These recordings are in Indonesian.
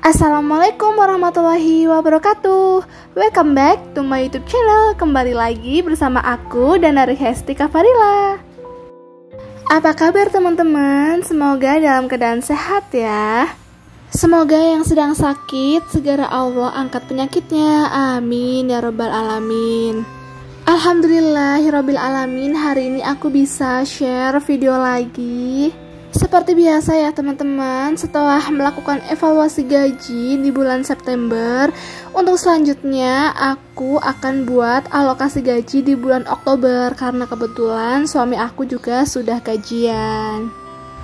Assalamualaikum warahmatullahi wabarakatuh. Welcome back to my YouTube channel. Kembali lagi bersama aku Danari Hesti Kafarila. Apa kabar teman-teman? Semoga dalam keadaan sehat ya. Semoga yang sedang sakit segera Allah angkat penyakitnya. Amin ya rabbal alamin. Alhamdulillahirabbil alamin. Hari ini aku bisa share video lagi. Seperti biasa ya teman-teman, setelah melakukan evaluasi gaji di bulan September, untuk selanjutnya aku akan buat alokasi gaji di bulan Oktober karena kebetulan suami aku juga sudah gajian.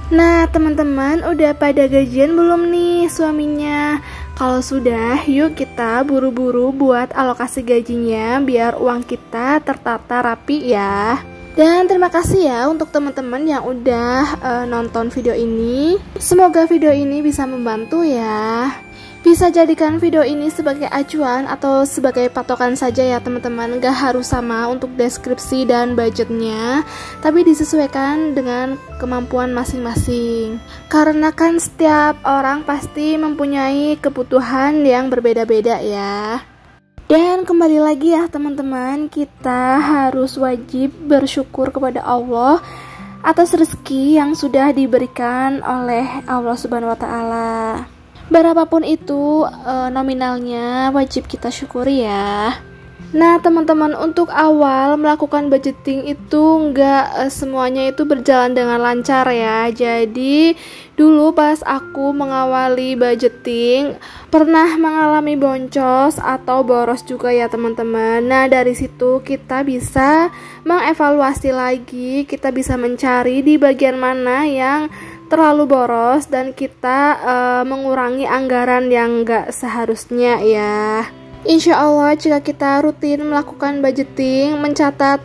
Nah teman-teman, udah pada gajian belum nih suaminya? Kalau sudah, yuk kita buru-buru buat alokasi gajinya biar uang kita tertata rapi ya. Dan terima kasih ya untuk teman-teman yang udah nonton video ini. Semoga video ini bisa membantu ya. Bisa jadikan video ini sebagai acuan atau sebagai patokan saja ya teman-teman. Gak harus sama untuk deskripsi dan budgetnya, tapi disesuaikan dengan kemampuan masing-masing. Karena kan setiap orang pasti mempunyai kebutuhan yang berbeda-beda ya. Dan kembali lagi ya teman-teman, kita harus wajib bersyukur kepada Allah atas rezeki yang sudah diberikan oleh Allah Subhanahu wa Ta'ala. Berapapun itu nominalnya wajib kita syukuri ya. Nah teman-teman, untuk awal melakukan budgeting itu nggak semuanya itu berjalan dengan lancar ya. Jadi dulu pas aku mengawali budgeting pernah mengalami boncos atau boros juga ya teman-teman. Nah dari situ kita bisa mengevaluasi lagi, kita bisa mencari di bagian mana yang terlalu boros dan kita mengurangi anggaran yang nggak seharusnya ya. Insya Allah jika kita rutin melakukan budgeting, mencatat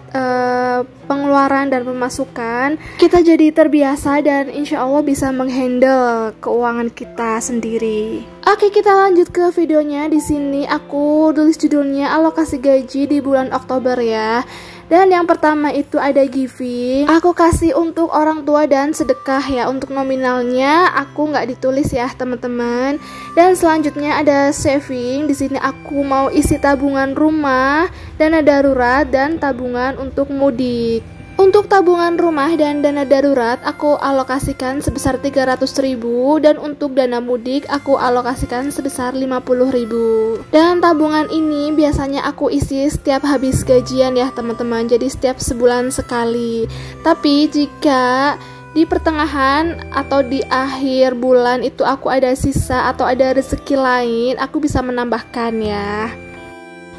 pengeluaran dan pemasukan, kita jadi terbiasa dan insya Allah bisa menghandle keuangan kita sendiri. Oke, kita lanjut ke videonya. Di sini aku tulis judulnya alokasi gaji di bulan Oktober ya. Dan yang pertama itu ada giving. Aku kasih untuk orang tua dan sedekah ya. Untuk nominalnya aku nggak ditulis ya teman-teman. Dan selanjutnya ada saving. Di sini aku mau isi tabungan rumah, dana darurat, dan tabungan untuk mudik. Untuk tabungan rumah dan dana darurat aku alokasikan sebesar 300.000 dan untuk dana mudik aku alokasikan sebesar 50.000. Dan tabungan ini biasanya aku isi setiap habis gajian ya teman-teman. Jadi setiap sebulan sekali. Tapi jika di pertengahan atau di akhir bulan itu aku ada sisa atau ada rezeki lain, aku bisa menambahkan ya.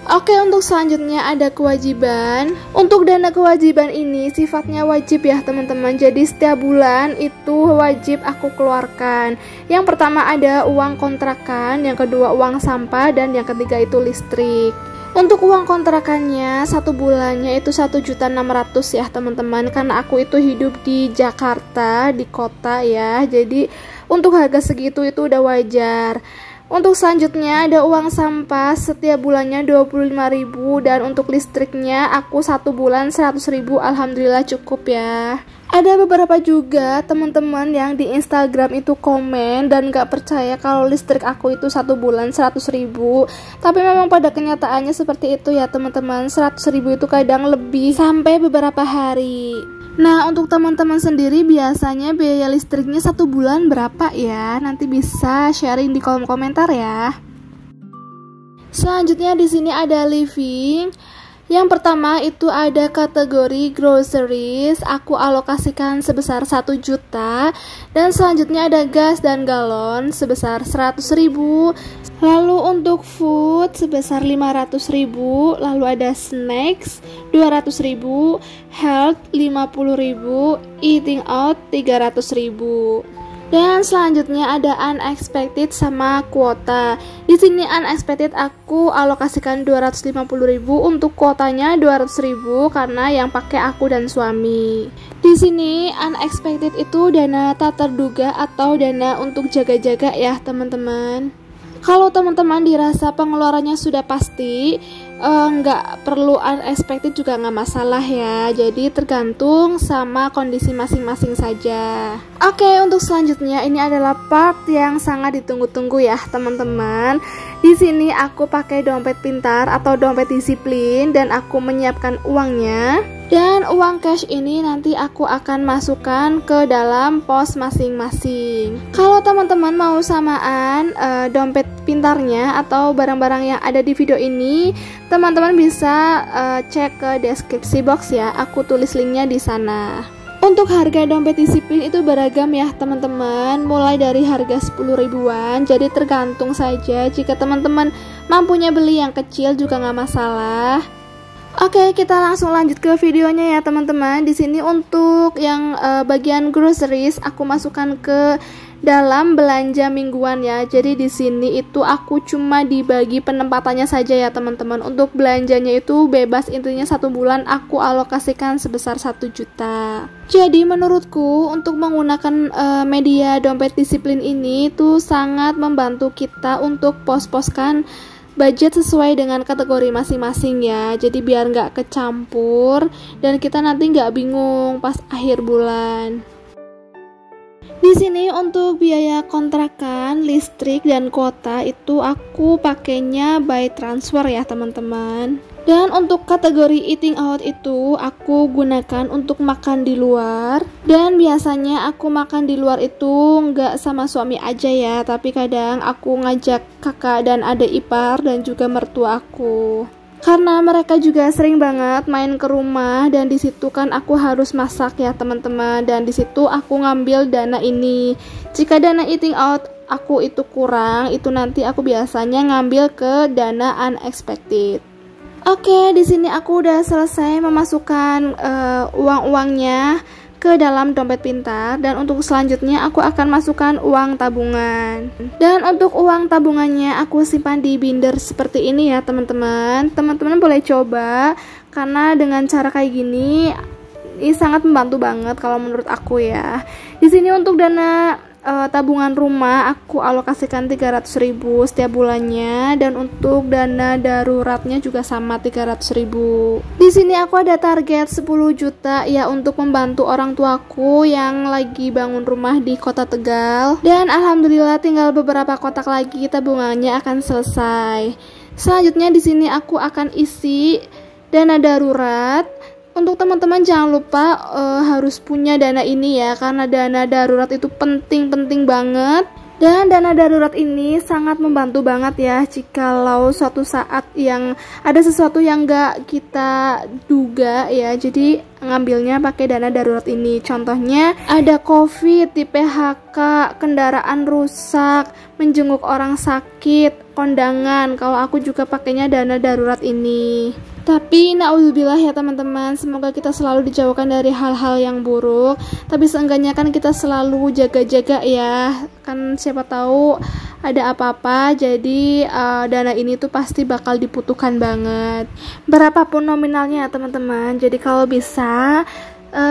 Oke, untuk selanjutnya ada kewajiban. Untuk dana kewajiban ini sifatnya wajib ya teman-teman. Jadi setiap bulan itu wajib aku keluarkan. Yang pertama ada uang kontrakan, yang kedua uang sampah, dan yang ketiga itu listrik. Untuk uang kontrakannya satu bulannya itu 1.600.000 ya teman-teman. Karena aku itu hidup di Jakarta, di kota ya. Jadi untuk harga segitu itu udah wajar. Untuk selanjutnya ada uang sampah setiap bulannya 25.000 dan untuk listriknya aku satu bulan 100.000. Alhamdulillah cukup ya. Ada beberapa juga teman-teman yang di Instagram itu komen dan gak percaya kalau listrik aku itu satu bulan 100.000. Tapi memang pada kenyataannya seperti itu ya teman-teman. 100.000 itu kadang lebih sampai beberapa hari. Nah untuk teman-teman sendiri biasanya biaya listriknya satu bulan berapa ya? Nanti bisa sharing di kolom komentar ya. Selanjutnya di sini ada living. Yang pertama itu ada kategori groceries, aku alokasikan sebesar 1 juta. Dan selanjutnya ada gas dan galon sebesar 100.000. Lalu untuk food sebesar 500.000. Lalu ada snacks 200.000, health 50.000, eating out 300.000. Dan selanjutnya ada unexpected sama kuota. Di sini unexpected aku alokasikan 250.000, untuk kuotanya 200.000 karena yang pakai aku dan suami. Di sini unexpected itu dana tak terduga atau dana untuk jaga-jaga ya teman-teman. Kalau teman-teman dirasa pengeluarannya sudah pasti, nggak perlu unexpected juga nggak masalah ya, jadi tergantung sama kondisi masing-masing saja. Oke, untuk selanjutnya ini adalah part yang sangat ditunggu-tunggu ya teman-teman. Di sini aku pakai dompet pintar atau dompet disiplin dan aku menyiapkan uangnya. Dan uang cash ini nanti aku akan masukkan ke dalam pos masing-masing. Kalau teman-teman mau samaan dompet pintarnya atau barang-barang yang ada di video ini, teman-teman bisa cek ke deskripsi box ya. Aku tulis linknya di sana. Untuk harga dompet disiplin itu beragam ya teman-teman, mulai dari harga 10 ribuan, jadi tergantung saja. Jika teman-teman mampunya beli yang kecil juga nggak masalah. Oke, kita langsung lanjut ke videonya ya teman-teman. Di sini untuk yang bagian groceries aku masukkan ke dalam belanja mingguan ya. Jadi di sini itu aku cuma dibagi penempatannya saja ya teman-teman. Untuk belanjanya itu bebas, intinya 1 bulan aku alokasikan sebesar 1 juta. Jadi menurutku untuk menggunakan media dompet disiplin ini tuh sangat membantu kita untuk pos-poskan budget sesuai dengan kategori masing-masing ya. Jadi biar nggak kecampur dan kita nanti nggak bingung pas akhir bulan. Di sini untuk biaya kontrakan, listrik dan kuota itu aku pakainya by transfer ya teman-teman. Dan untuk kategori eating out itu aku gunakan untuk makan di luar. Dan biasanya aku makan di luar itu nggak sama suami aja ya, tapi kadang aku ngajak kakak dan adik ipar dan juga mertua aku. Karena mereka juga sering banget main ke rumah dan di situ kan aku harus masak ya teman-teman, dan di situ aku ngambil dana ini. Jika dana eating out aku itu kurang, itu nanti aku biasanya ngambil ke dana unexpected. Oke, di sini aku udah selesai memasukkan uang-uangnya ke dalam dompet pintar, dan untuk selanjutnya aku akan masukkan uang tabungan. Dan untuk uang tabungannya aku simpan di binder seperti ini ya teman-teman. Teman-teman boleh coba, karena dengan cara kayak gini ini sangat membantu banget kalau menurut aku ya. Di sini untuk dana tabungan rumah aku alokasikan 300.000 setiap bulannya, dan untuk dana daruratnya juga sama 300.000. Di sini aku ada target 10 juta ya untuk membantu orang tuaku yang lagi bangun rumah di Kota Tegal, dan alhamdulillah tinggal beberapa kotak lagi tabungannya akan selesai. Selanjutnya di sini aku akan isi dana darurat. Untuk teman-teman jangan lupa harus punya dana ini ya, karena dana darurat itu penting banget. Dan dana darurat ini sangat membantu banget ya jikalau suatu saat yang ada sesuatu yang gak kita duga ya, jadi ngambilnya pakai dana darurat ini. Contohnya ada COVID, di PHK, kendaraan rusak, menjenguk orang sakit, kondangan. Kalau aku juga pakainya dana darurat ini. Tapi naudzubillah ya teman-teman, semoga kita selalu dijauhkan dari hal-hal yang buruk. Tapi seenggaknya kan kita selalu jaga-jaga ya, kan siapa tahu ada apa-apa. Jadi dana ini tuh pasti bakal dibutuhkan banget, berapapun nominalnya ya teman-teman. Jadi kalau bisa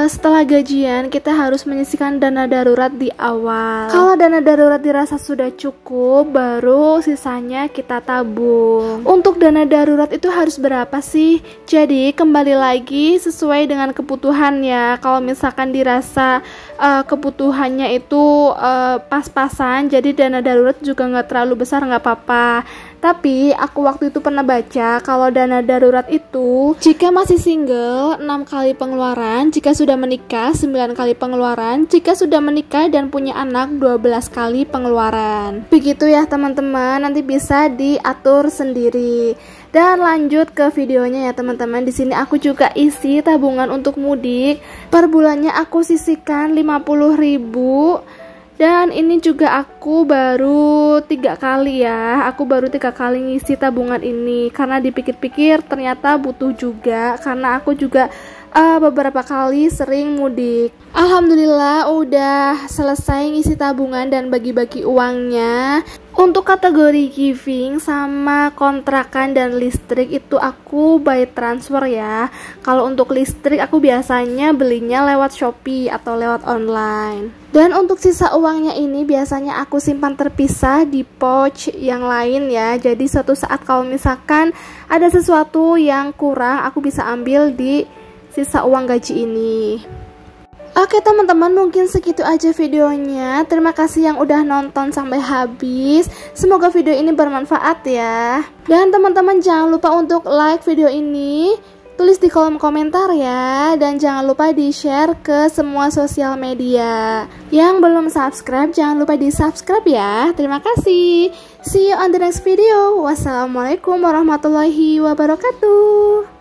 setelah gajian kita harus menyisihkan dana darurat di awal. Kalau dana darurat dirasa sudah cukup, baru sisanya kita tabung. Untuk dana darurat itu harus berapa sih? Jadi kembali lagi sesuai dengan kebutuhan ya. Kalau misalkan dirasa kebutuhannya itu pas-pasan, jadi dana darurat juga nggak terlalu besar, nggak apa-apa. Tapi aku waktu itu pernah baca kalau dana darurat itu jika masih single 6 kali pengeluaran, jika sudah menikah 9 kali pengeluaran, jika sudah menikah dan punya anak 12 kali pengeluaran. Begitu ya teman-teman, nanti bisa diatur sendiri. Dan lanjut ke videonya ya teman-teman. Di sini aku juga isi tabungan untuk mudik. Per bulannya aku sisihkan 50.000. Dan ini juga aku baru 3 kali ya. Aku baru 3 kali ngisi tabungan ini, karena dipikir-pikir ternyata butuh juga, karena aku juga beberapa kali sering mudik. Alhamdulillah udah selesai ngisi tabungan dan bagi-bagi uangnya. Untuk kategori giving sama kontrakan dan listrik itu aku by transfer ya. Kalau untuk listrik aku biasanya belinya lewat Shopee atau lewat online. Dan untuk sisa uangnya ini biasanya aku simpan terpisah di pouch yang lain ya. Jadi suatu saat kalau misalkan ada sesuatu yang kurang, aku bisa ambil di sisa uang gaji ini. Oke teman-teman, mungkin segitu aja videonya. Terima kasih yang udah nonton sampai habis. Semoga video ini bermanfaat ya. Dan teman-teman jangan lupa untuk like video ini, tulis di kolom komentar ya. Dan jangan lupa di-share ke semua sosial media. Yang belum subscribe, jangan lupa di-subscribe ya. Terima kasih. See you on the next video. Wassalamualaikum warahmatullahi wabarakatuh.